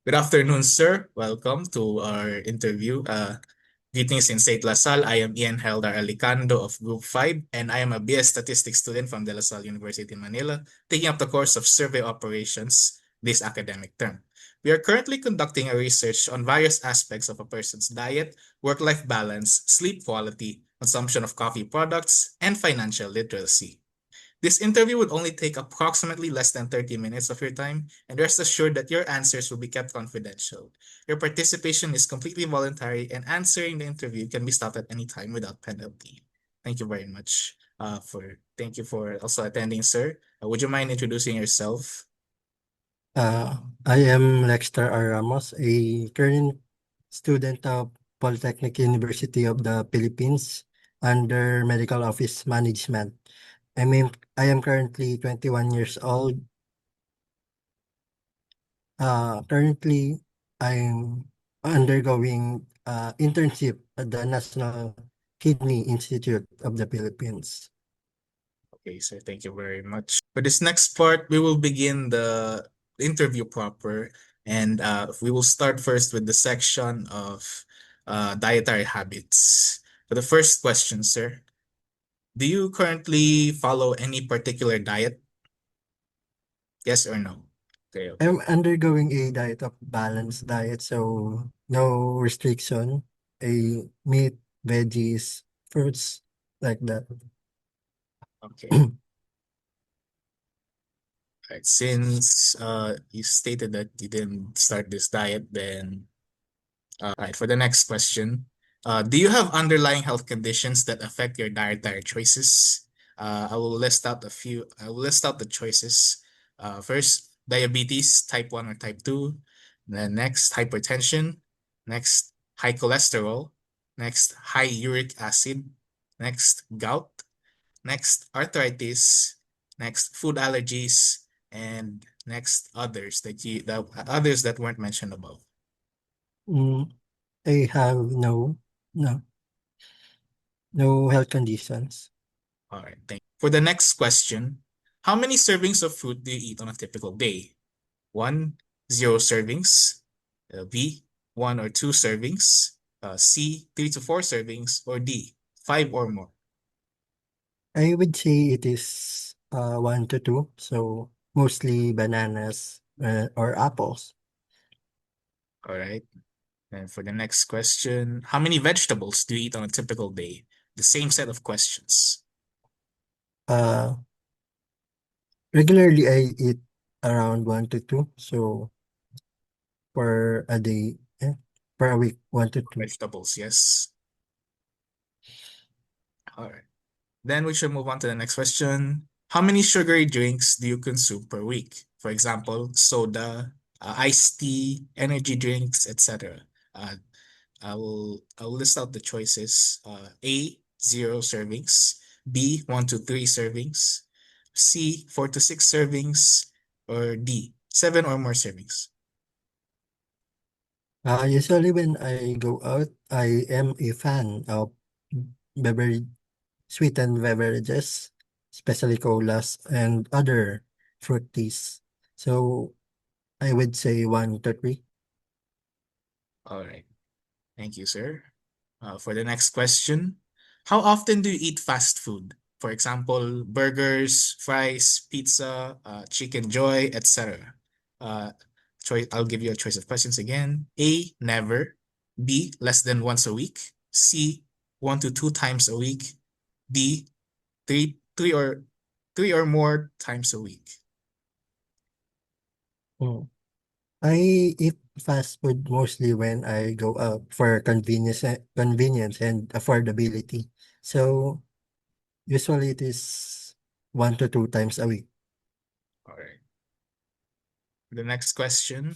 Good afternoon, sir. Welcome to our interview. Greetings in St. LaSalle. I am Ian Heldar Alicando of Group 5, and I am a BS Statistics student from De La Salle University in Manila, taking up the course of Survey Operations this academic term. We are currently conducting a research on various aspects of a person's diet, work-life balance, sleep quality, consumption of coffee products, and financial literacy. This interview would only take approximately less than 30 minutes of your time, and rest assured that your answers will be kept confidential. Your participation is completely voluntary, and answering the interview can be stopped at any time without penalty. Thank you very much thank you for also attending, sir. Would you mind introducing yourself? I am Lexter R. Ramos, a current student of Polytechnic University of the Philippines under Medical Office Management. I am currently 21 years old. Currently, I'm undergoing internship at the National Kidney Institute of the Philippines. Okay, sir, thank you very much. For this next part, we will begin the interview proper, and we will start first with the section of dietary habits. For the first question, sir, do you currently follow any particular diet? Yes or no? Okay, okay. I'm undergoing a diet of balanced diet, so no restriction, a meat, veggies, fruits, like that. Okay. Right. Since you stated that you didn't start this diet, then right, for the next question, do you have underlying health conditions that affect your dietary choices? I will list out a few. I will list out the choices. First, diabetes, type 1 or type 2. Then next, hypertension. Next, high cholesterol. Next, high uric acid. Next, gout. Next, arthritis. Next, food allergies. And next, others that weren't mentioned above. Mm, I have no, no health conditions. All right, thank you. For the next question, how many servings of fruit do you eat on a typical day? One, zero servings. B, one or two servings. C, 3 to 4 servings. Or D, five or more. I would say it is 1 to 2, so mostly bananas or apples. All right. And for the next question, how many vegetables do you eat on a typical day? The same set of questions. Uh, Regularly I eat around 1 to 2, so per a day, per a week, 1 to 2. Vegetables, yes. All right. Then we should move on to the next question. How many sugary drinks do you consume per week? For example, soda, iced tea, energy drinks, etc. Uh, I will list out the choices. A, 0 servings. B, 1 to 3 servings. C, 4 to 6 servings. Or D, 7 or more servings. Usually when I go out, I am a fan of beverage, sweetened beverages, especially colas and other fruities. So I would say 1 to 3. All right. Thank you, sir. For the next question, how often do you eat fast food? For example, burgers, fries, pizza, chicken joy, etc. Uh, I'll give you a choice of questions again. A, never. B, less than once a week. C, 1 to 2 times a week. D, three or more times a week. Mm. I eat fast food mostly when I go out for convenience and affordability. So usually it is 1 to 2 times a week. All right. The next question.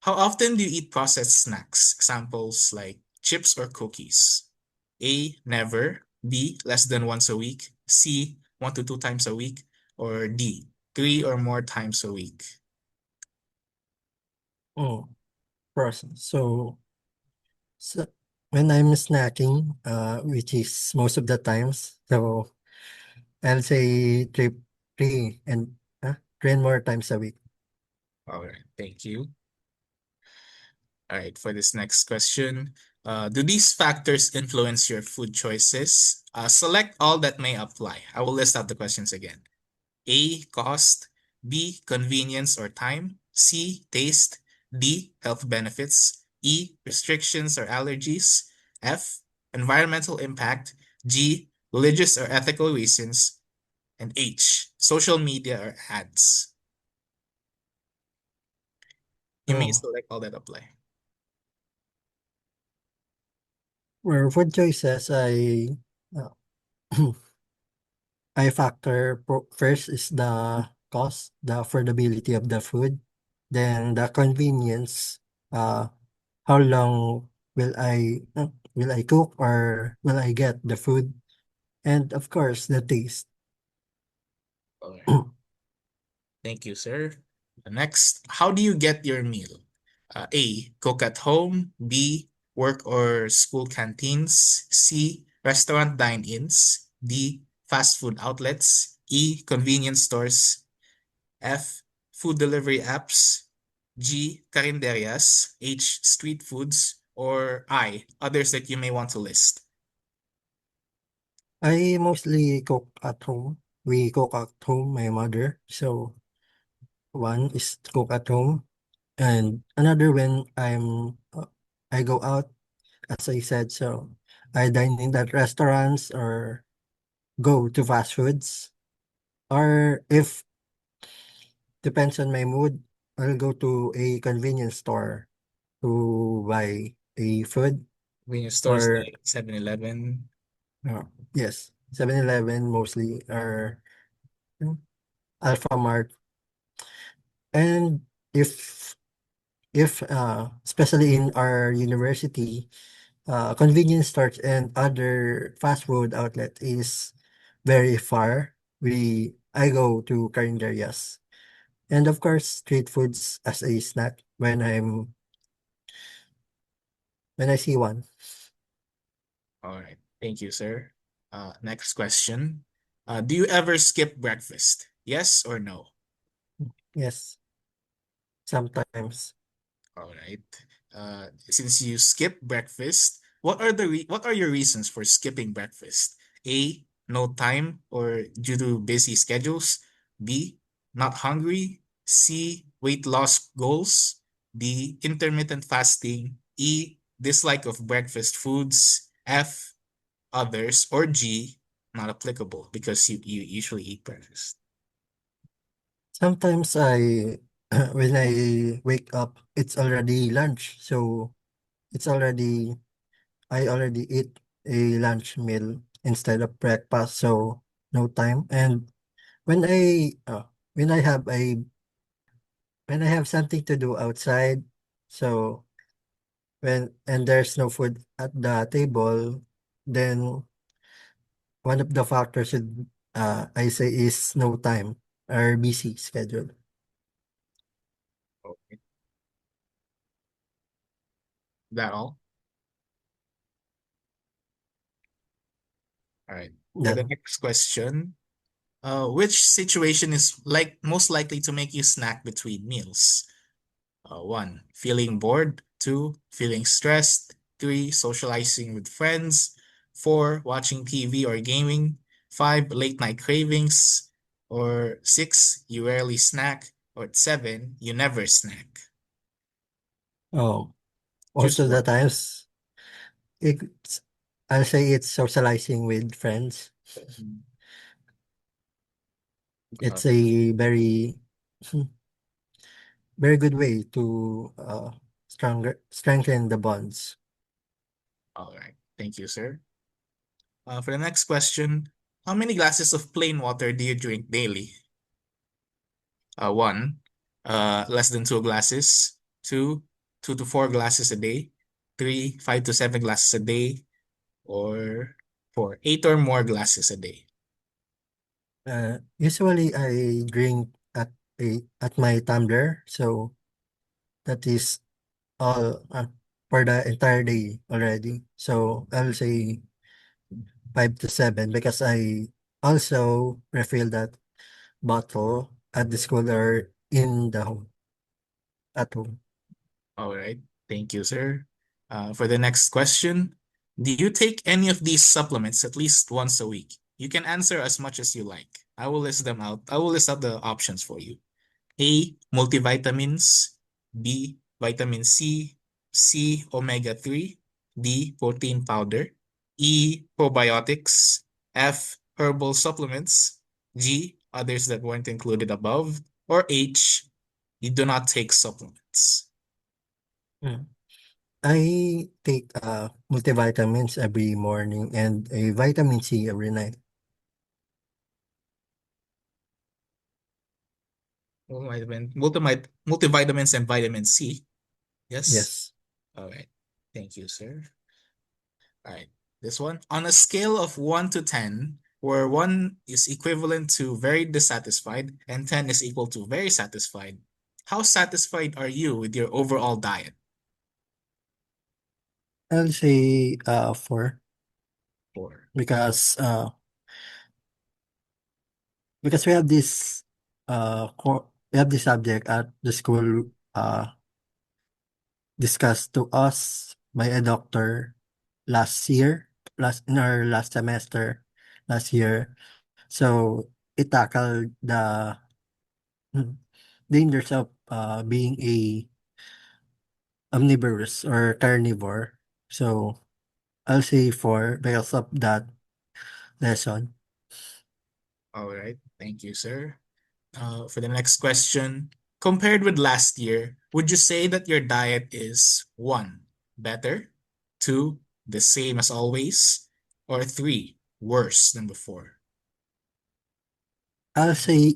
How often do you eat processed snacks? Examples like chips or cookies. A, never. B, less than once a week. C, 1 to 2 times a week. Or D, 3 or more times a week. Mm, process. So when I'm snacking, which is most of the times, so I'll say three and more times a week. All right, thank you. All right, for this next question, do these factors influence your food choices? Select all that may apply. I will list out the questions again. A, cost. B, convenience or time. C, taste. D, health benefits. E, restrictions or allergies. F, environmental impact. G, religious or ethical reasons. And H, social media or ads. You may So select all that apply. for food choices, uh, I factor first is the cost, the affordability of the food, then the convenience, uh, how long will I cook or will I get the food, and of course the taste. All right. Thank you, sir. Next, how do you get your meal? A, cook at home. B, work or school canteens. C, restaurant dine-ins. D, fast food outlets. E, convenience stores. F, food delivery apps. G, carinderias. H, street foods. Or I, others that you may want to list. I mostly cook at home. We cook at home, my mother. So one is to cook at home, and another when I go out, as I said. So I dine in at restaurants or go to fast foods, or if depends on my mood, I'll go to a convenience store to buy a food Convenience stores or like 7-Eleven. uh, yes, 7-Eleven mostly or Alpha Mart. And if especially in our university, convenience stores and other fast food outlet is very far. I go to Carinderias. And of course, street foods as a snack when I see one. All right. Thank you, sir. Next question. Do you ever skip breakfast? Yes or no? Yes, sometimes. All right. Since you skip breakfast, what are your reasons for skipping breakfast? A, no time or due to busy schedules. B, not hungry. C, weight loss goals. D, intermittent fasting. E, dislike of breakfast foods. F, others. Or G, not applicable because you usually eat breakfast. Sometimes when I wake up, it's already lunch. So it's already, I already eat a lunch meal instead of breakfast. So no time. And when I, uh, when I have a, when I have something to do outside, so and there's no food at the table, then one of the factors should I say is no time or busy schedule. Okay. That all? All right. For the Then next question, which situation is most likely to make you snack between meals? One, feeling bored. Two, feeling stressed. Three, socializing with friends. Four, watching TV or gaming. Five, late night cravings. Or six, you rarely snack. Or seven, you never snack. oh, most Choose of the one. times it's I'll say it's socializing with friends. Mm, uh, It's a very good way to strengthen the bonds. all right. Thank you, sir. For the next question, how many glasses of plain water do you drink daily? One, less than two glasses. Two, 2 to 4 glasses a day. Three, 5 to 7 glasses a day. Or four, 8 or more glasses a day. Usually I drink at my tumbler, so that is all for the entire day already. So I'll say 5 to 7 because I also refill that bottle at the school or in the home at home. All right. Thank you, sir. For the next question, do you take any of these supplements at least once a week? You can answer as much as you like. I will list them out. I will list out the options for you. A, multivitamins. B, vitamin C. C, omega-3. D, protein powder. E, probiotics. F, herbal supplements. G, others that weren't included above. Or H, you do not take supplements. Mm. I take multivitamins every morning and a vitamin C every night. Multivitamins and vitamin C. Yes. Yes. All right. Thank you, sir. All right. This one. On a scale of 1 to 10, where 1 is equivalent to very dissatisfied and 10 is equal to very satisfied, how satisfied are you with your overall diet? I'll say 4 4. because we have this we have this subject at the school discussed to us by a doctor last year, last in our last semester last year. So it tackled the mm, dangers of being a omnivorous or carnivore. So I'll say 4 because of that lesson. All right. Thank you, sir. For the next question, compared with last year, would you say that your diet is 1, better, 2, the same as always, or 3, worse than before? I'll say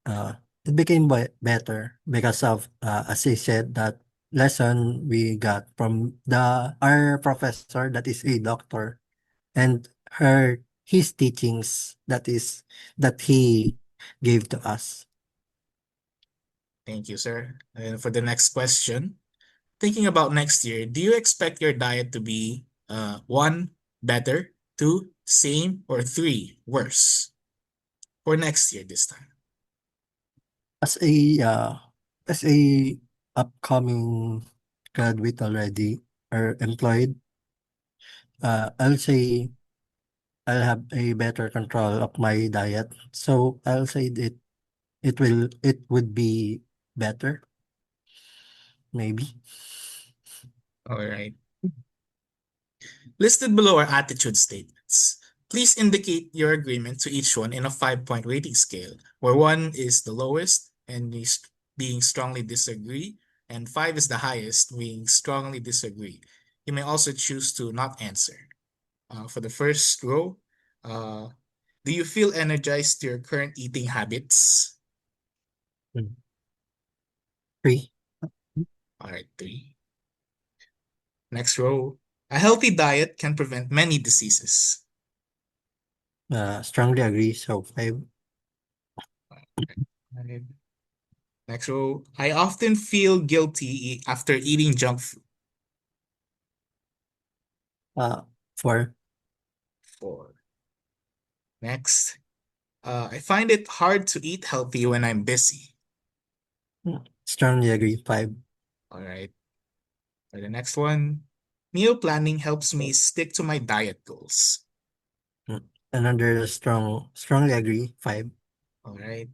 uh it became better because of as I said that lesson we got from the our professor that is a doctor and his teachings that he gave to us. Thank you, sir. And for the next question, thinking about next year, do you expect your diet to be 1, better, 2, same, or 3, worse for next year this time? As a uh, as a upcoming graduate already or employed, I'll say I'll have a better control of my diet. So I'll say that it would be better, maybe. All right. Listed below are attitude statements. Please indicate your agreement to each one in a 5-point rating scale, where 1 is the lowest and is being strongly disagree, and 5 is the highest, being strongly disagree. You may also choose to not answer. For the first row, uh, do you feel energized to your current eating habits? Mm. 3. All right, 3. Next row, a healthy diet can prevent many diseases. Strongly agree. So 5. Five. Next row, I often feel guilty after eating junk food. 4. 4. Next, I find it hard to eat healthy when I'm busy. Strongly agree. 5. All right. For the next one, meal planning helps me stick to my diet goals. Another strongly agree. 5. All right.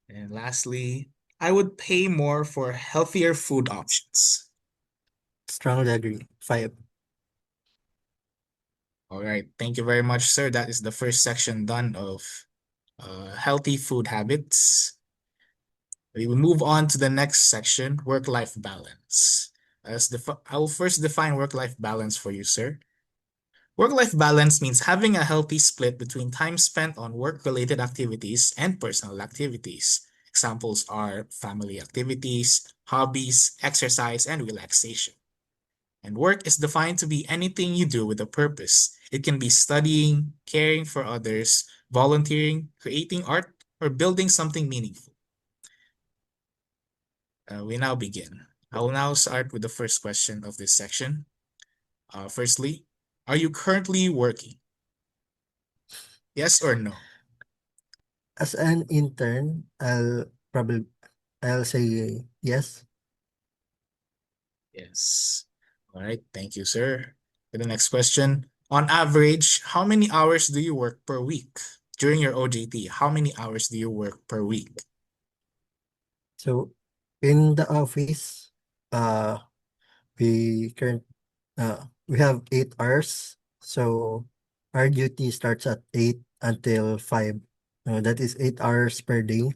And lastly, I would pay more for healthier food options. Strongly agree. 5. All right. Thank you very much, sir. That is the first section done of healthy food habits. We will move on to the next section, work-life balance. I will first define work-life balance for you, sir. Work-life balance means having a healthy split between time spent on work-related activities and personal activities. Examples are family activities, hobbies, exercise, and relaxation. And work is defined to be anything you do with a purpose. It can be studying, caring for others, volunteering, creating art, or building something meaningful. We now begin. I will now start with the first question of this section. Firstly, are you currently working? Yes or no? As an intern, I'll say yes. Yes. All right. Thank you, sir. For the next question, on average, how many hours do you work per week during your OJT? How many hours do you work per week? So in the office, uh, we current we have 8 hours. So our duty starts at 8 until 5. That is 8 hours per day.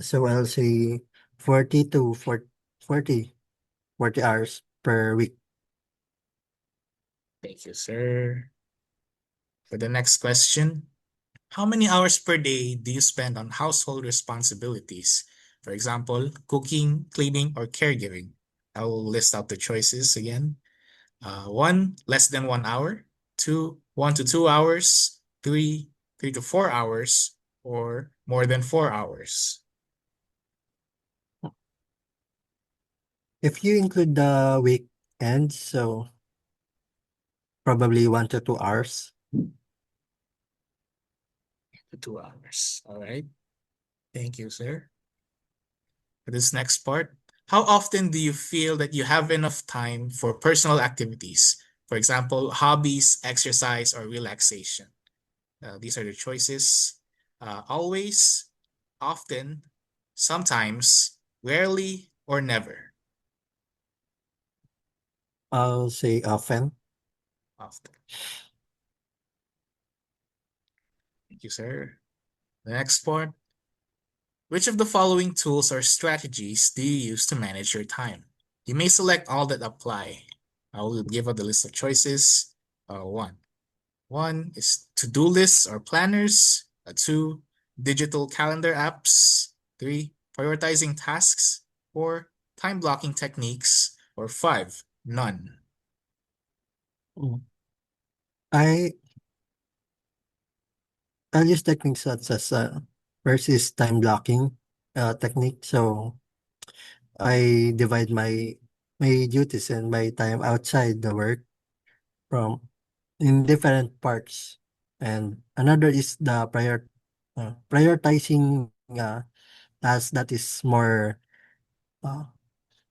So I'll say 40 to 40 hours per week. Thank you, sir. For the next question, how many hours per day do you spend on household responsibilities? For example, cooking, cleaning, or caregiving? I will list out the choices again. One, less than 1 hour. Two, 1 to 2 hours. Three, 3 to 4 hours, or more than 4 hours. If you include the weekends, so probably 1 to 2 hours. 2 hours. All right. Thank you, sir. For this next part, how often do you feel that you have enough time for personal activities? For example, hobbies, exercise, or relaxation. These are the choices. Always, often, sometimes, rarely, or never. I'll say often. Often. Thank you, sir. The next part. Which of the following tools or strategies do you use to manage your time? You may select all that apply. I will give out the list of choices. One. One is to-do lists or planners. Two, digital calendar apps. Three, prioritizing tasks. Four, time blocking techniques. Or five, none. Mm. I I'll use techniques such as versus time blocking technique. So I divide my duties and my time outside the work from in different parts. And another is the prioritizing task that is more uh,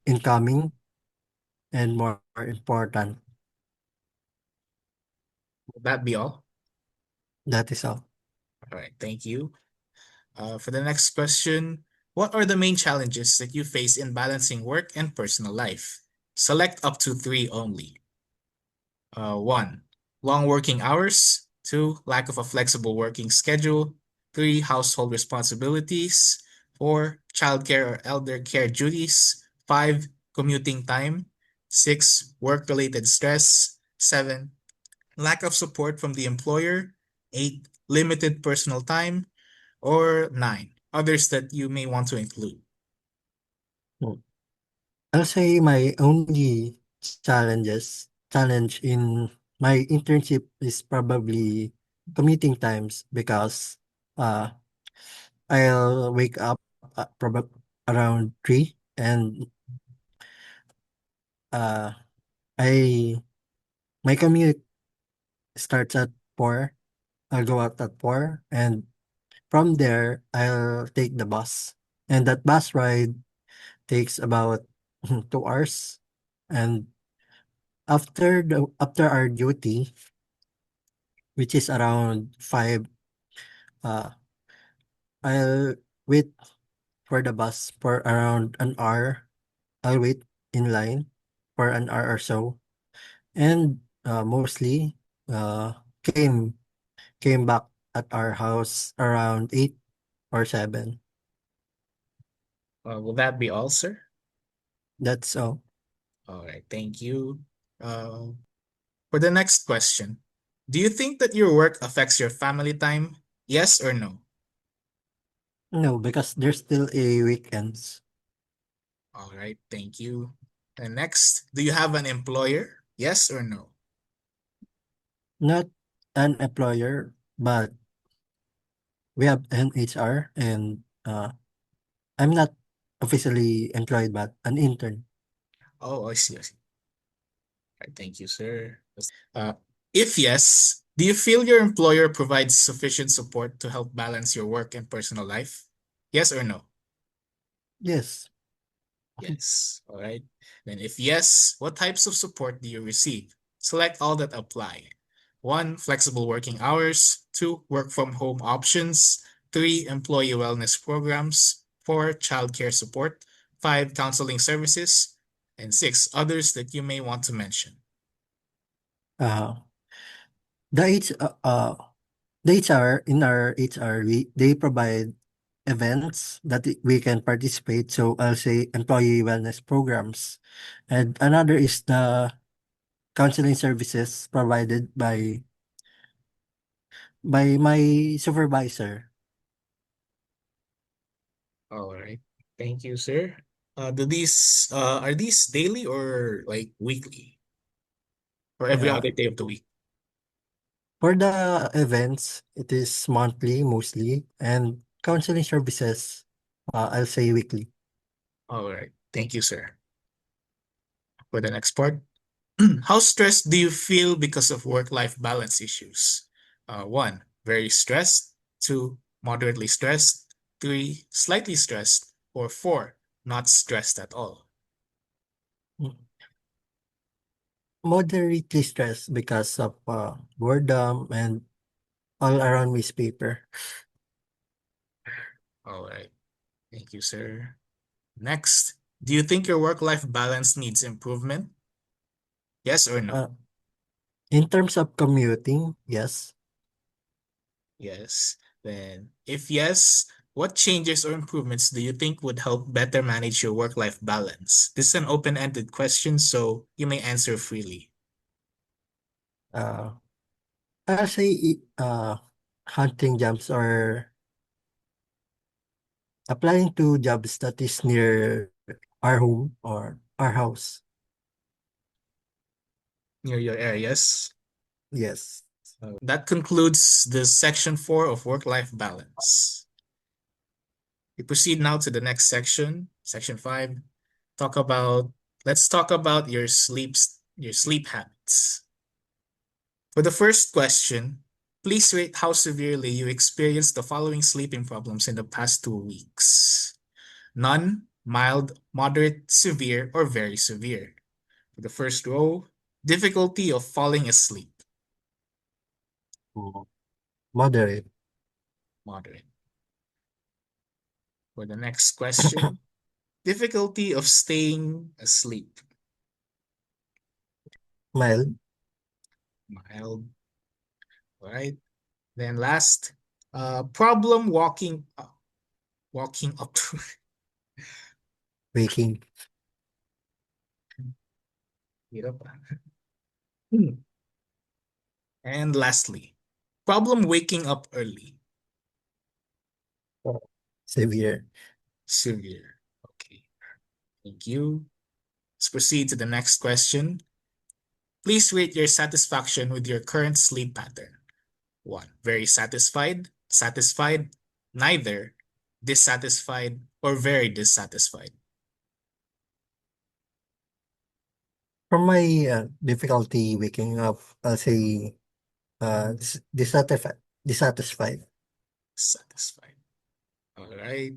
incoming and more important. Will that be all? That is all. All right, thank you. For the next question, what are the main challenges that you face in balancing work and personal life? Select up to three only. One, long working hours. Two, lack of a flexible working schedule. Three, household responsibilities. Four, childcare or elder care duties. Five, commuting time. Six, work-related stress. Seven, lack of support from the employer. Eight, limited personal time. Or nine, others that you may want to include. Mm. I'll say my only challenge in my internship is probably commuting times because uh I'll wake up probably around 3 and uh I my commute starts at 4. I'll go out at 4 and from there I'll take the bus. And that bus ride takes about 2 hours. And after our duty, which is around 5, uh I'll wait for the bus for around an hour. I'll wait in line for an hour or so. And mostly came back at our house around 8 or 7. Will that be all, sir? That's all. All right, thank you. Uh, for the next question, do you think that your work affects your family time? Yes or no? No, because there's still a weekends. All right, thank you. And next, do you have an employer? Yes or no? Not an employer, but we have an HR and I'm not officially employed, but an intern. Oh, I see, I see. All right, thank you, sir. Uh, if yes, do you feel your employer provides sufficient support to help balance your work and personal life? Yes or no? Yes, Yes. All right. Then if yes, what types of support do you receive? Select all that apply. One, flexible working hours. Two, work from home options. Three, employee wellness programs. Four, childcare support. Five, counseling services. And six, others that you may want to mention. Uh, the H, the HR in our HR, they provide events that we can participate. So I'll say employee wellness programs, and another is the counseling services provided by my supervisor. All right. Thank you, sir. Do these are these daily or like weekly or every Uh, other day of the week? for the events, it is monthly mostly, and counseling services, I'll say weekly. All right. Thank you, sir. For the next part, how stressed do you feel because of work-life balance issues? One, very stressed. Two, moderately stressed. Three, slightly stressed. Or four, not stressed at all. Moderately stressed because of boredom and all around newspaper. All right. Thank you, sir. Next, do you think your work-life balance needs improvement? Yes or no? Uh, in terms of commuting, yes. Yes. Then, if yes, what changes or improvements do you think would help better manage your work-life balance? This is an open-ended question, so you may answer freely. Uh, I'll say hunting jobs or applying to jobs that is near our home or our house. Near your areas. Yes. That concludes the section 4 of work-life balance. We proceed now to the next section, section 5. Talk about let's talk about your sleep habits. For the first question, please rate how severely you experienced the following sleeping problems in the past 2 weeks. None, mild, moderate, severe, or very severe. For the first row, difficulty of falling asleep, Mm. Moderate. moderate. For the next question, difficulty of staying asleep, Mild. mild. All right. Then last, problem walking up to Waking. hirap ah. And lastly, problem waking up early, Severe. severe. Okay, thank you. Let's proceed to the next question. Please rate your satisfaction with your current sleep pattern. One, very satisfied, satisfied, neither, dissatisfied, or very dissatisfied. For my difficulty waking up, I'll say dissatisfied. Dissatisfied. Satisfied. All right.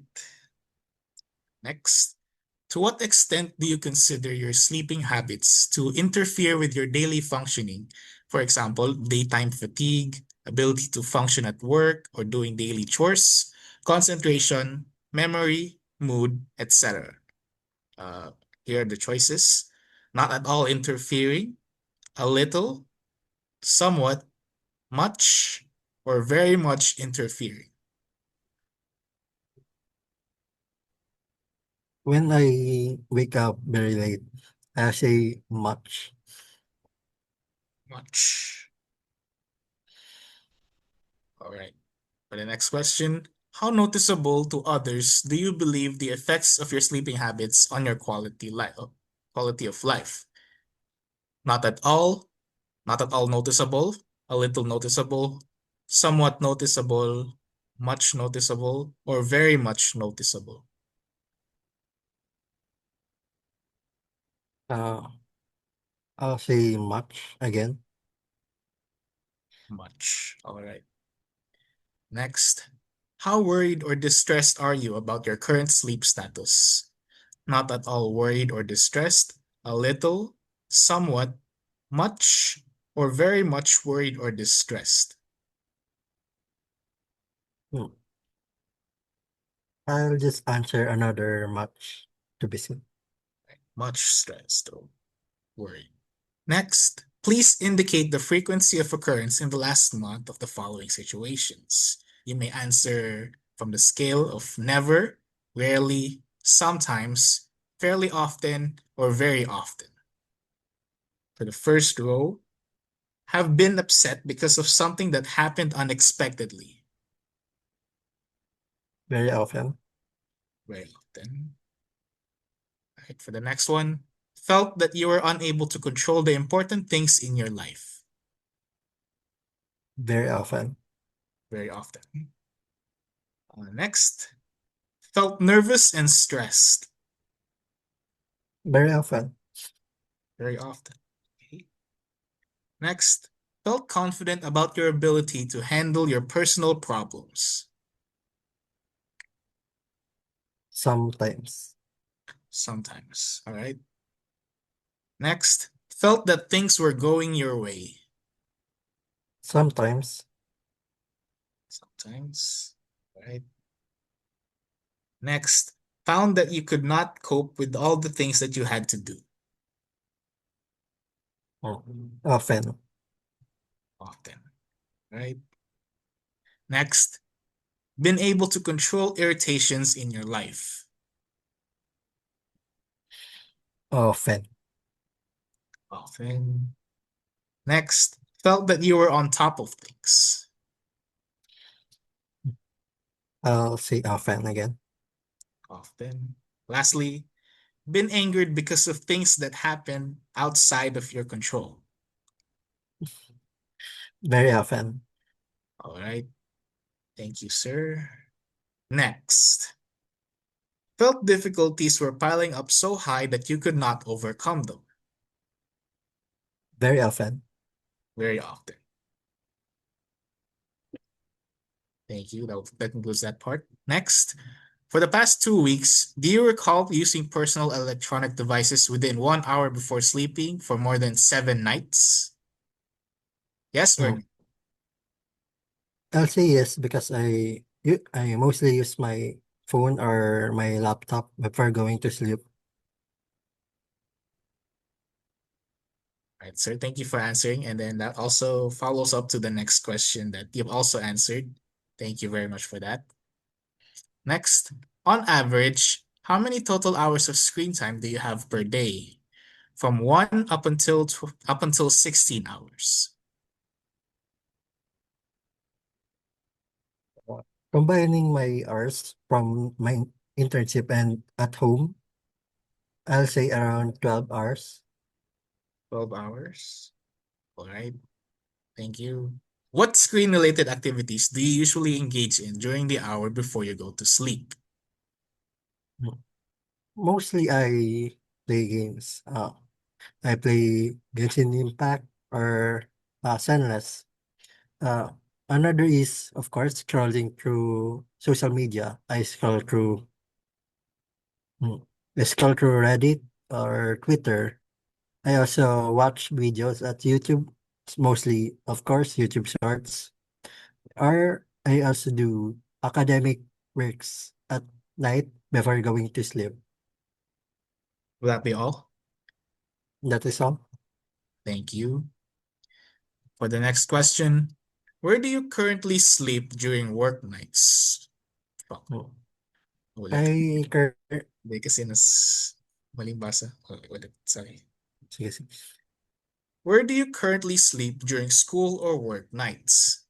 Next. To what extent do you consider your sleeping habits to interfere with your daily functioning? For example, daytime fatigue, ability to function at work or doing daily chores, concentration, memory, mood, etc. Uh, Here are the choices. Not at all interfering, a little, somewhat, much, or very much interfering. When I wake up very late, I say much. Much. All right. For the next question, how noticeable to others do you believe the effects of your sleeping habits on your quality of life? Not at all, not at all noticeable, a little noticeable, somewhat noticeable, much noticeable, or very much noticeable. Uh, I'll say much again. Much. All right. Next, how worried or distressed are you about your current sleep status? not at all worried or distressed, a little, somewhat, much, or very much worried or distressed. Hmm. I'll just answer another much to be seen. Much stressed or worried. Next, please indicate the frequency of occurrence in the last month of the following situations. You may answer from the scale of never, rarely, sometimes, fairly often, or very often. For the first row, have been upset because of something that happened unexpectedly. Very often. Very often. Right, for the next one, felt that you were unable to control the important things in your life. Very often. Very often. Next, felt nervous and stressed. Very often. Very often. Okay. Next, felt confident about your ability to handle your personal problems. Sometimes. Sometimes. All right. Next, felt that things were going your way. Sometimes. Sometimes. All right. Next, found that you could not cope with all the things that you had to do. Often. Often. Right. Next, been able to control irritations in your life. Often. Often. Next, felt that you were on top of things. I'll say often again. Often. Lastly, been angered because of things that happen outside of your control. Very often. All right. Thank you, sir. Next, felt difficulties were piling up so high that you could not overcome them. Very often. Very often. Thank you. That concludes that part. Next, for the past 2 weeks, do you recall using personal electronic devices within 1 hour before sleeping for more than 7 nights? Yes or no? Hmm. I'll say yes because I mostly use my phone or my laptop before going to sleep. Right, sir. Thank you for answering. And then that also follows up to the next question that you've also answered. Thank you very much for that. Next, on average, how many total hours of screen time do you have per day? From 1 up until 16 hours. Combining my hours from my internship and at home, I'll say around 12 hours. 12 hours. All right. Thank you. What screen-related activities do you usually engage in during the hour before you go to sleep? Hmm. Mostly I play games. I play Genshin Impact or Senless. Uh, Another is, of course, scrolling through social media. Hmm, I scroll through Reddit or Twitter. I also watch videos at YouTube, mostly, of course, YouTube Shorts. Or I also do academic works at night before going to sleep. Will that be all? That is all. Thank you. For the next question, where do you currently sleep during work nights? Oh, Hmm. ulit. I cur- Hindi kasi maling basa. Ulit, sorry. Sige, sige. Where do you currently sleep during school or work nights?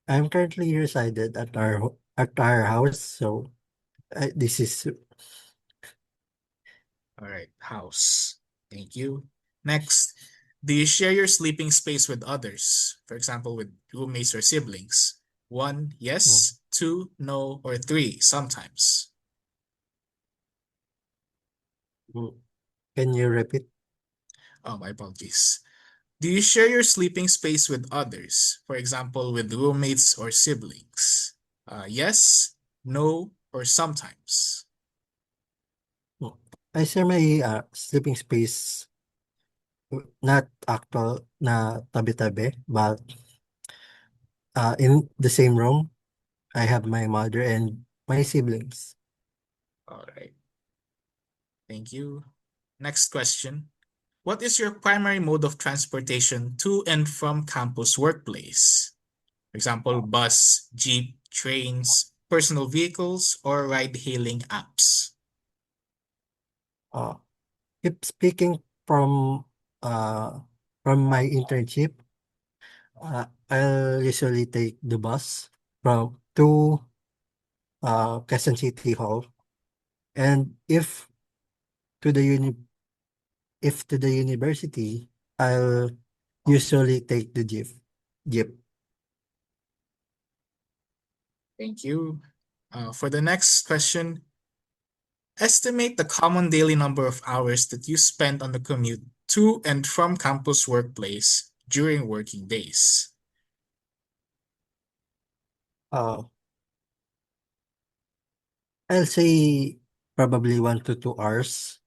I'm currently resided at our house, so this is All right, house. Thank you. Next, do you share your sleeping space with others? For example, with roommates or siblings? One, hmm, yes. Two, no. Or three, sometimes. hmm. Can you repeat? Oh, my apologies. Do you share your sleeping space with others? For example, with roommates or siblings? Yes, no, or sometimes? I share my sleeping space, not actual na tabi-tabi, but in the same room, I have my mother and my siblings. All right. Thank you. Next question. What is your primary mode of transportation to and from campus workplace? For example, bus, jeep, trains, personal vehicles, or ride-hailing apps? Uh, if speaking uh, from my internship, I'll usually take the bus from to Quezon City Hall, and to the uni if to the university, I'll usually take the jeep. Jeep. Thank you. For the next question, estimate the common daily number of hours that you spend on the commute to and from campus workplace during working days. Uh, I'll say probably 1 to 2 hours,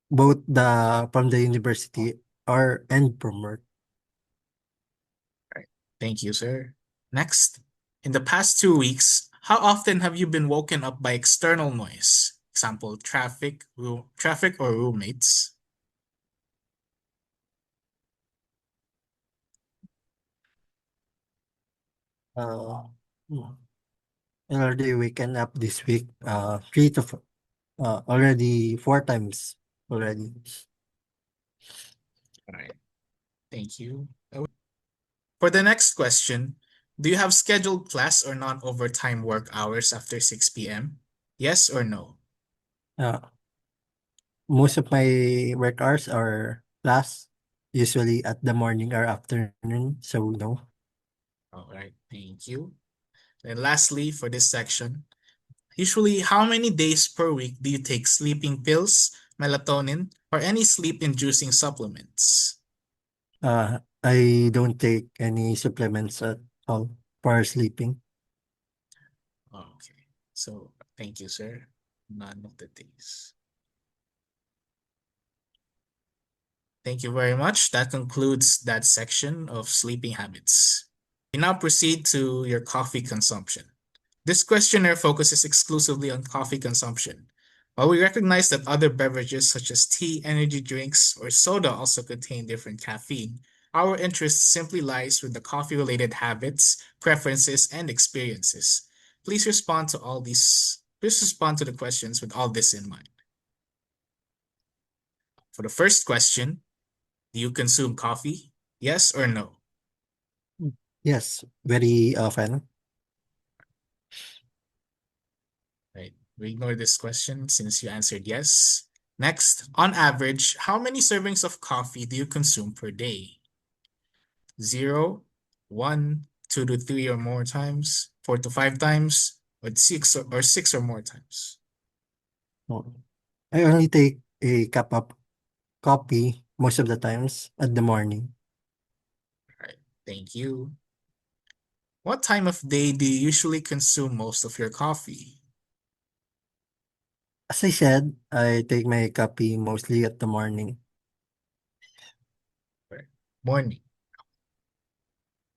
both the from the university or and from work. Right. Thank you, sir. Next, in the past 2 weeks, how often have you been woken up by external noise? Example, traffic or roommates? Uh, hmm, already waken up this week. Already 4 times already. All right. Thank you. For the next question, do you have scheduled class or non-overtime work hours after 6 p.m.? Yes or no? Uh, Most of my work hours are class, usually at the morning or afternoon. So no. All right, thank you. And lastly, for this section, usually how many days per week do you take sleeping pills, melatonin, or any sleep-inducing supplements? I don't take any supplements at all for sleeping. Okay, so thank you, sir. None of the days. Thank you very much. That concludes that section of sleeping habits. We now proceed to your coffee consumption. This questionnaire focuses exclusively on coffee consumption. While we recognize that other beverages such as tea, energy drinks, or soda also contain different caffeine, our interest simply lies with the coffee-related habits, preferences, and experiences. Please respond to the questions with all this in mind. For the first question, do you consume coffee? Yes or no? Yes, very often. Right. We ignore this question since you answered yes. Next, on average, how many servings of coffee do you consume per day? 0, 1, 2 to 3 or more times, 4 to 5 times, or six or more times. No. I only take a cup of coffee most of the times at the morning. All right. Thank you. What time of day do you usually consume most of your coffee? As I said, I take my coffee mostly at the morning. Right. Morning.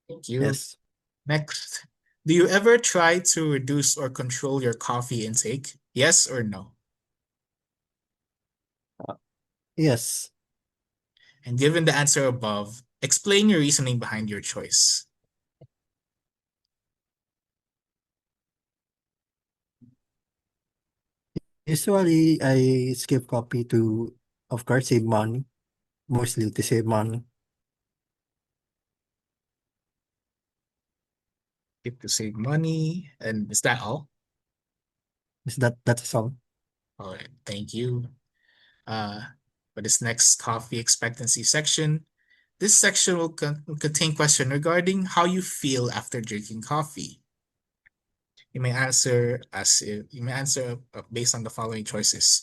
Thank you. Yes. Next, do you ever try to reduce or control your coffee intake? Yes or no? Uh, yes. And given the answer above, explain your reasoning behind your choice. Usually, I skip coffee to, of course, save money. Mostly to save money. Keep to save money. And is that all? That's all? All right, thank you. Uh, for this next coffee expectancy section, this section will contain question regarding how you feel after drinking coffee. You may answer based on the following choices.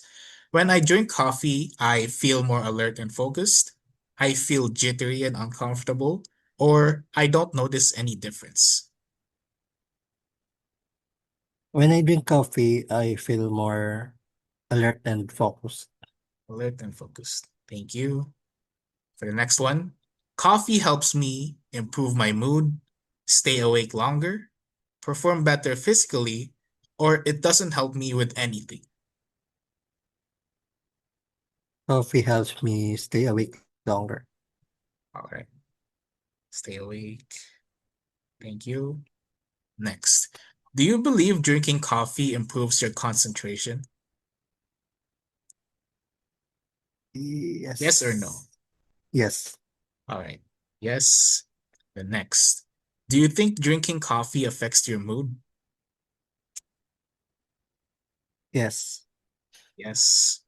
When I drink coffee, I feel more alert and focused. I feel jittery and uncomfortable, or I don't notice any difference. When I drink coffee, I feel more alert and focused. Alert and focused. Thank you. For the next one, coffee helps me improve my mood, stay awake longer, perform better physically, or it doesn't help me with anything. Coffee helps me stay awake longer. All right. Stay awake. Thank you. Next, do you believe drinking coffee improves your concentration? Yes or no? Yes. Yes. All right. Yes. The next, do you think drinking coffee affects your mood? Yes. Yes.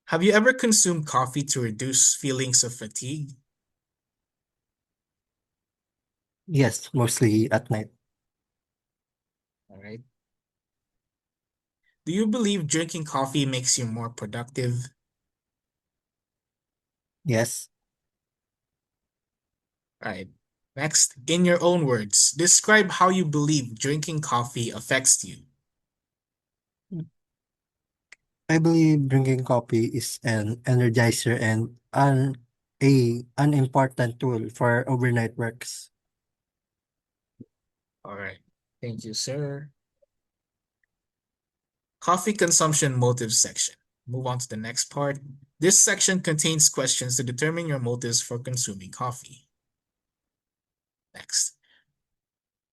Have you ever consumed coffee to reduce feelings of fatigue? Yes. Mostly at night. All right. Do you believe drinking coffee makes you more productive? Yes. All right. Next, in your own words, describe how you believe drinking coffee affects you. I believe drinking coffee is an energizer and an important tool for overnight works. All right. Thank you, sir. Coffee consumption motives section. Move on to the next part. This section contains questions to determine your motives for consuming coffee. Next.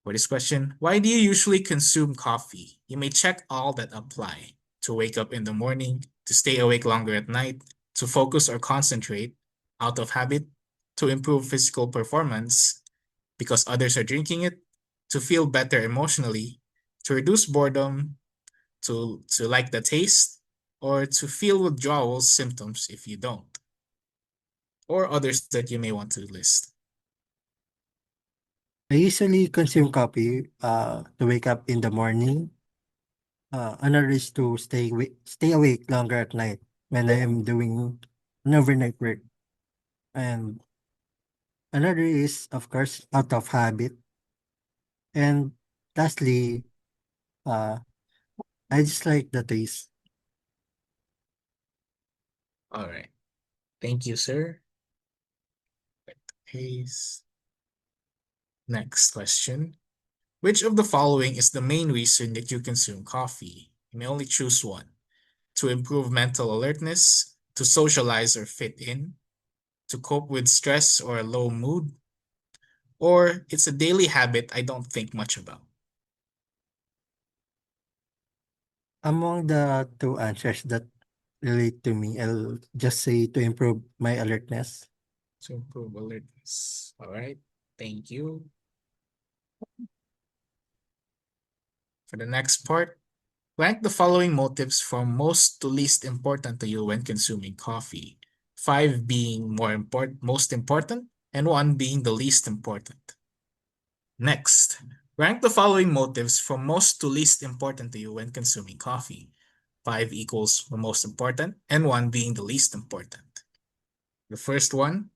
For this question, why do you usually consume coffee? You may check all that apply. To wake up in the morning, to stay awake longer at night, to focus or concentrate, out of habit, to improve physical performance, because others are drinking it, to feel better emotionally, to reduce boredom, to like the taste, or to feel withdrawal symptoms if you don't, or others that you may want to list. I usually consume coffee to wake up in the morning. Another is to stay awake longer at night when I am doing an overnight work. And another is, of course, out of habit. And lastly, uh, I just like the taste. All right. Thank you, sir. Pace. Next question. Which of the following is the main reason that you consume coffee? You may only choose one. To improve mental alertness, to socialize or fit in, to cope with stress or a low mood, or it's a daily habit I don't think much about. Among the two answers that relate to me, I'll just say to improve my alertness. To improve alertness. All right. Thank you. For the next part, rank the following motives from most to least important to you when consuming coffee. Five being most important, and one being the least important. Next, rank the following motives from most to least important to you when consuming coffee. Five equals the most important, and one being the least important. The first one,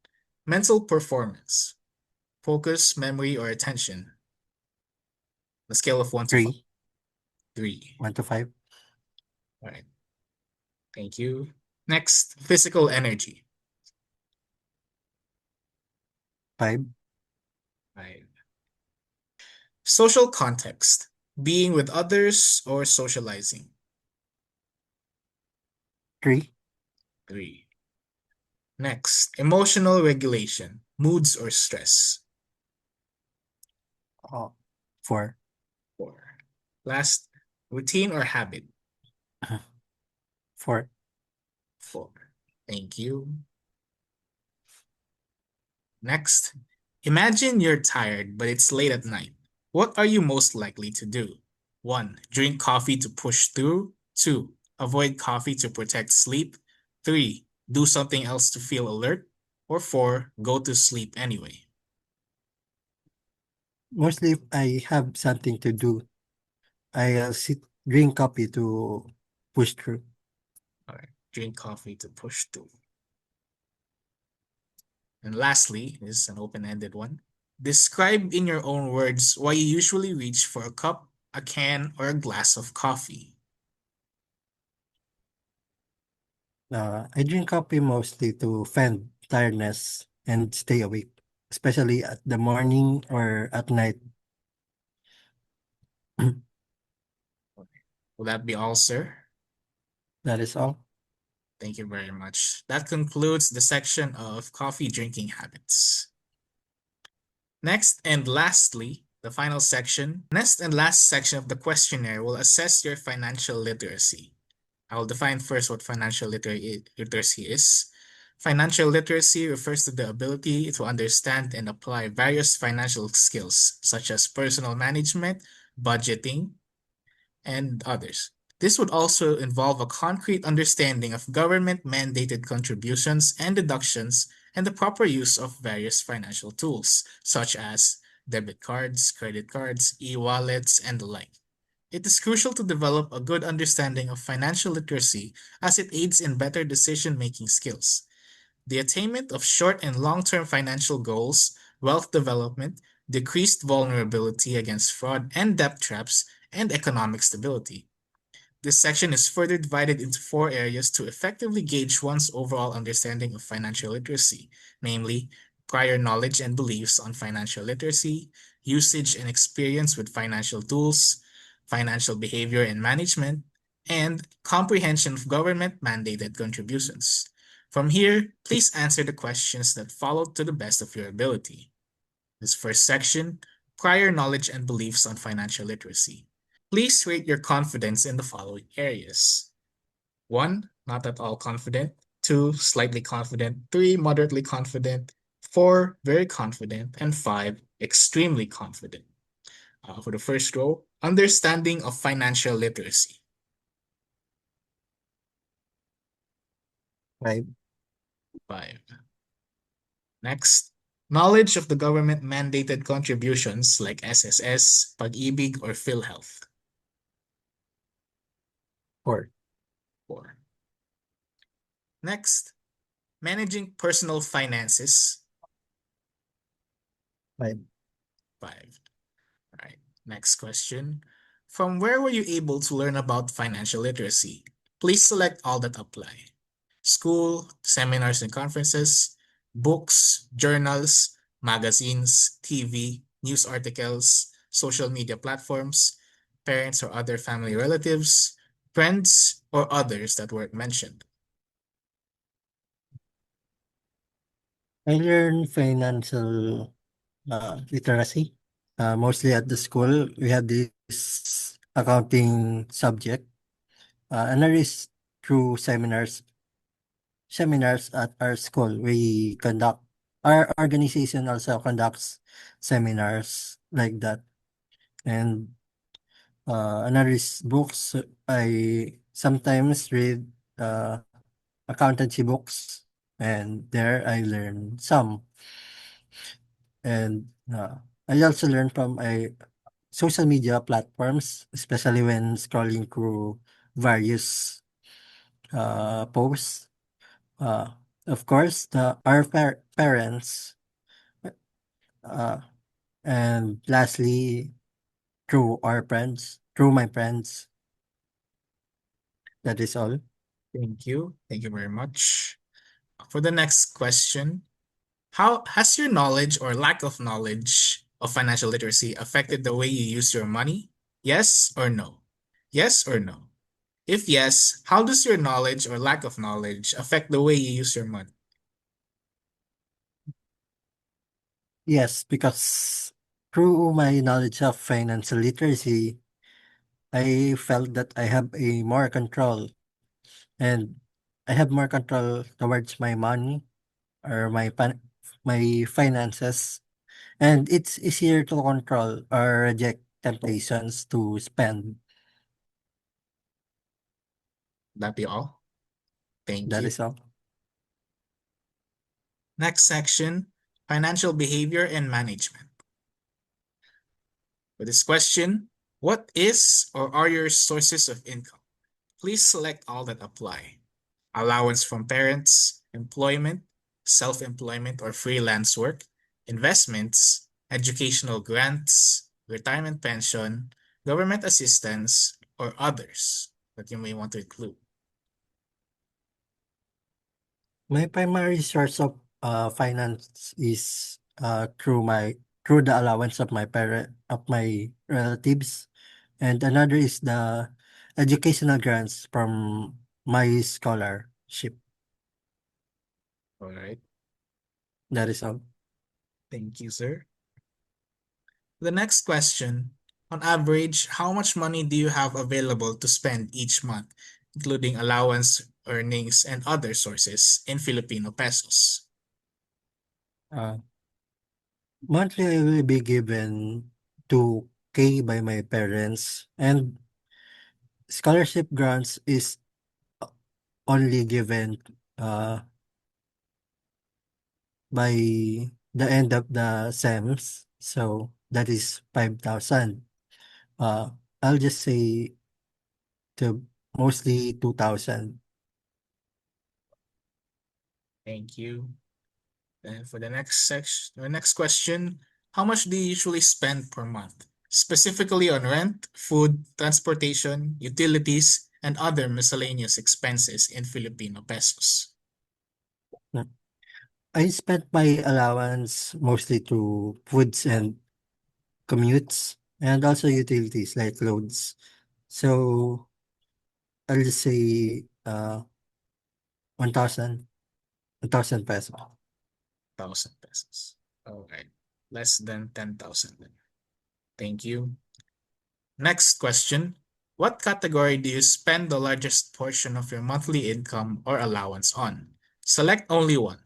mental performance, focus, memory, or attention. The scale of 1 to 5. 3, 3. 1 to 5, All right. Thank you. Next, physical energy. 5, 5. Social context, being with others or socializing. 3, 3. Next, emotional regulation, moods or stress. 4, 4. Last, routine or habit. 4. 4. Thank you. Next, imagine you're tired, but it's late at night. What are you most likely to do? 1. Drink coffee to push through. 2. Avoid coffee to protect sleep. 3. Do something else to feel alert. Or 4. Go to sleep anyway. Mostly if I have something to do, I'll drink coffee to push through. All right. Drink coffee to push through. And lastly, this is an open-ended one. Describe in your own words why you usually reach for a cup a can, or a glass of coffee? I drink coffee mostly to fend tiredness and stay awake, especially at the morning or at night. Will that be all, sir? That is all. Thank you very much. That concludes the section of coffee drinking habits. Next and lastly, the final section. Next and last section of the questionnaire will assess your financial literacy. I will define first what financial literacy is. Financial literacy refers to the ability to understand and apply various financial skills, such as personal management, budgeting, and others. This would also involve a concrete understanding of government-mandated contributions and deductions and the proper use of various financial tools, such as debit cards, credit cards, e-wallets, and the like. It is crucial to develop a good understanding of financial literacy as it aids in better decision-making skills. The attainment of short and long-term financial goals, wealth development, decreased vulnerability against fraud and debt traps, and economic stability. This section is further divided into 4 areas to effectively gauge one's overall understanding of financial literacy, namely, prior knowledge and beliefs on financial literacy, usage and experience with financial tools, financial behavior and management, and comprehension of government-mandated contributions. From here, please answer the questions that follow to the best of your ability. This first section, prior knowledge and beliefs on financial literacy. Please rate your confidence in the following areas. 1, not at all confident. 2, slightly confident. 3, moderately confident. 4, very confident. And 5, extremely confident. For the first row, understanding of financial literacy. 5. 5. Next, knowledge of the government-mandated contributions like SSS, Pag-ibig, or PhilHealth. 4. 4. Next, managing personal finances. 5. 5. All right, next question. From where were you able to learn about financial literacy? Please select all that apply. School, seminars and conferences, books, journals, magazines, TV, news articles, social media platforms, parents or other family relatives, friends, or others that weren't mentioned. I learned financial literacy. Mostly at the school, we have this accounting subject. Another is through seminars at our school. We conduct, our organization also conducts seminars like that. And another is books. I sometimes read accountancy books, and there I learn some. And I also learn from social media platforms, especially when scrolling through various posts. Uh, of course, our parents, uh, and lastly, through our friends, through my friends. That is all. Thank you. Thank you very much. For the next question, how has your knowledge or lack of knowledge of financial literacy affected the way you use your money? Yes or no? Yes or no? If yes, how does your knowledge or lack of knowledge affect the way you use your money? Yes, because through my knowledge of financial literacy, I felt that I have a more control, and I have more control towards my money or my finances, and it's easier to control or reject temptations to spend. That be all? Thank That you. is all. Next section, financial behavior and management. For this question, what is or are your sources of income? Please select all that apply. Allowance from parents, employment, self-employment or freelance work, investments, educational grants, retirement pension, government assistance, or others that you may want to include? My primary source of finance is through the allowance of my relatives, and another is the educational grants from my scholarship. All right. That is all. Thank you, sir. The next question, on average, how much money do you have available to spend each month, including allowance, earnings, and other sources in Filipino pesos? Uh, Monthly, I will be given 2K by my parents, and scholarship grants is only given uh, by the end of the SEMs. So that is 5,000. Uh, I'll just say to mostly 2,000. Thank you. And for the next section, the next question, how much do you usually spend per month, specifically on rent, food, transportation, utilities, and other miscellaneous expenses in Filipino pesos? Mm. I spent my allowance mostly to foods and commutes and also utilities like loads. So I'll just say 1,000, 1,000 peso. 1,000 pesos. All right. Less than 10,000 then. Thank you. Next question. What category do you spend the largest portion of your monthly income or allowance on? Select only one.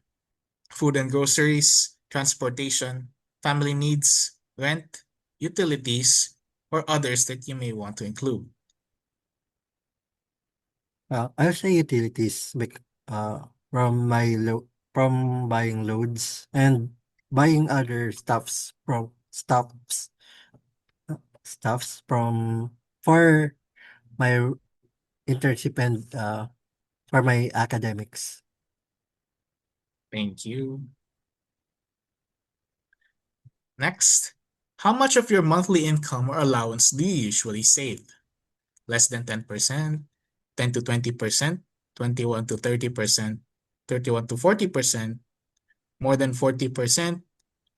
Food and groceries, transportation, family needs, rent, utilities, or others that you may want to include. I'll say utilities from from buying loads and buying other stuffs from for my internship and for my academics. Thank you. Next, how much of your monthly income or allowance do you usually save? Less than 10%, 10 to 20%, 21 to 30%, 31 to 40%, more than 40%,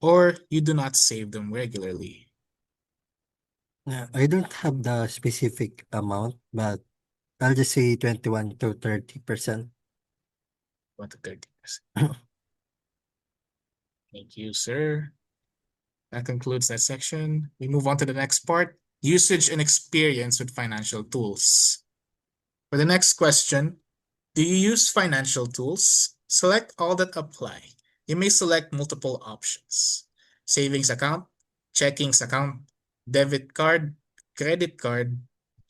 or you do not save them regularly? I don't have the specific amount, but I'll just say 21 to 30%. 1 to 30%. Thank you, sir. That concludes that section. We move on to the next part, usage and experience with financial tools. For the next question, do you use financial tools? Select all that apply. You may select multiple options. Savings account, checkings account, debit card, credit card,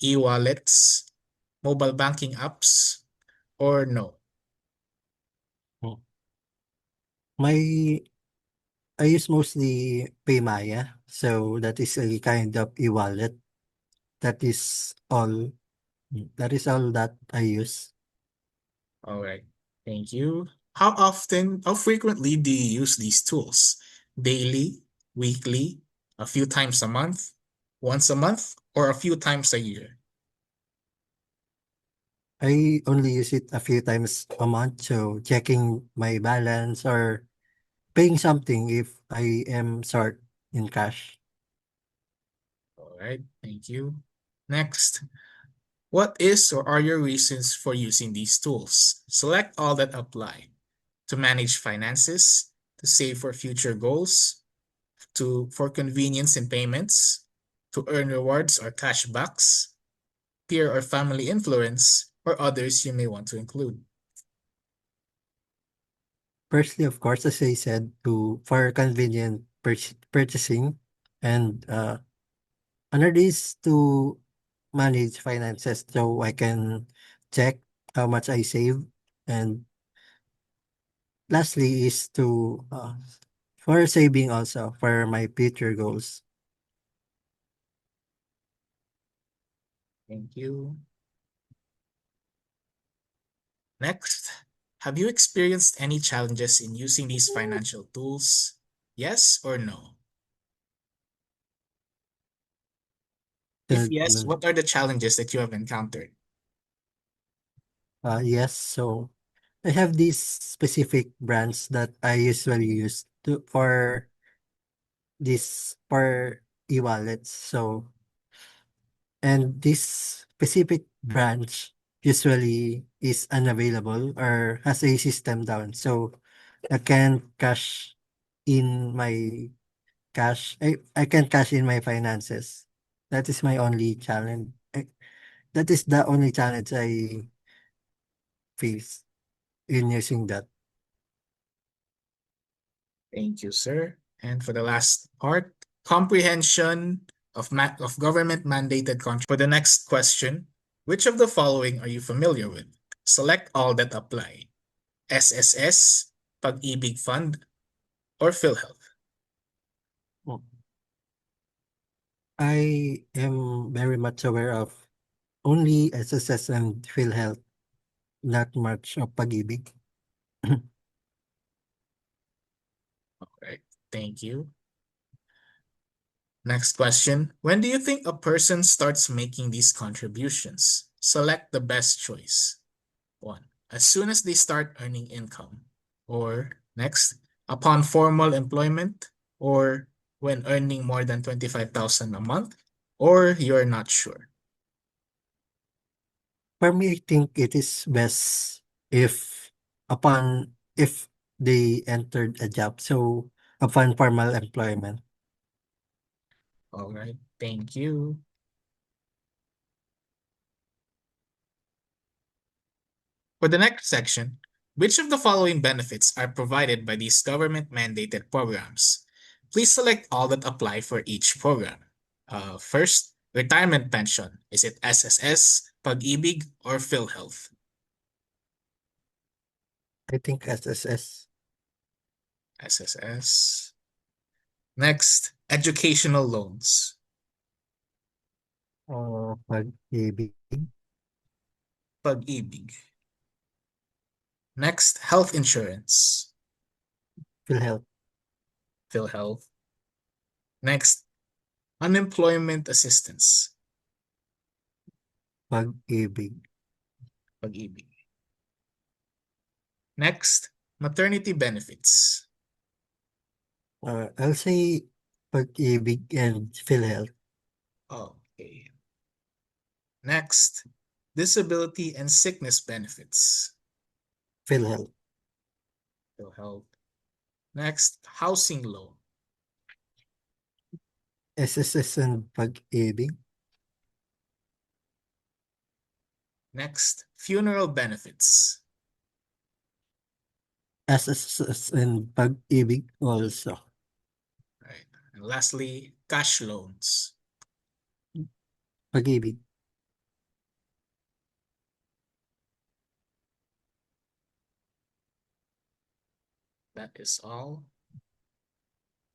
e-wallets, mobile banking apps, or no. My I use mostly Paymaya, so that is a kind of e-wallet. That is all. That is all that I use. All right. Thank you. How frequently do you use these tools? Daily, weekly, a few times a month, once a month, or a few times a year? I only use it a few times a month, so checking my balance or paying something if I am short in cash. All right. Thank you. Next, what is or are your reasons for using these tools? Select all that apply. To manage finances, to save for future goals, for convenience in payments, to earn rewards or cashbacks, peer or family influence, or others you may want to include. Firstly, of course, as I said, to for convenient purchasing, and another is to manage finances so I can check how much I save, and lastly is to for saving also for my future goals. Thank you. Next, have you experienced any challenges in using these financial tools? Yes or no? If Till yes, Manila. what are the challenges that you have encountered? Yes, so I have these specific brands that I usually use for this for e-wallets. So, and this specific branch usually is unavailable or has a system down. So I can cash in my I can cash in my finances. That is my only challenge. That is the only challenge I face in using that. Thank you, sir. And for the last part, comprehension of government mandated contributions. For the next question, which of the following are you familiar with? Select all that apply. SSS, Pag-ibig Fund, or PhilHealth. Mm. I am very much aware of only SSS and PhilHealth, not much of Pag-ibig. All right, thank you. Next question. When do you think a person starts making these contributions? Select the best choice. One, as soon as they start earning income. Or next, upon formal employment, or when earning more than 25,000 a month, or you're not sure. For me, I think it is best if if they entered a job. So upon formal employment. All right, thank you. For the next section, which of the following benefits are provided by these government-mandated programs? Please select all that apply for each program. First, retirement pension. Is it SSS, Pag-ibig, or PhilHealth? I think SSS. SSS. Next, educational loans. Pag-ibig. Pag-ibig. Next, health insurance. PhilHealth. PhilHealth. Next, unemployment assistance. Pag-ibig. Pag-ibig. Next, maternity benefits. I'll say Pag-ibig and PhilHealth. Okay. Next, disability and sickness benefits. PhilHealth. PhilHealth. Next, housing loan. SSS and Pag-ibig. Next, funeral benefits. SSS and Pag-ibig also. Right. And lastly, cash loans. Pag-ibig. That is all.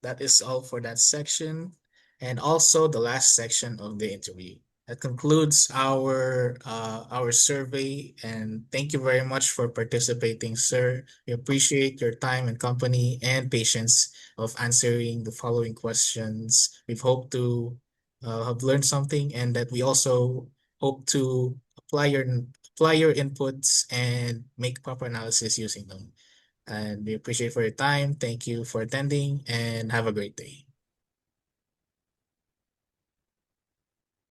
That is all for that section, and also the last section of the interview. That concludes our survey, and thank you very much for participating, sir. We appreciate your time and company and patience of answering the following questions. We've hoped to have learned something, and that we also hope to apply your inputs and make proper analysis using them. And we appreciate for your time. Thank you for attending and have a great day.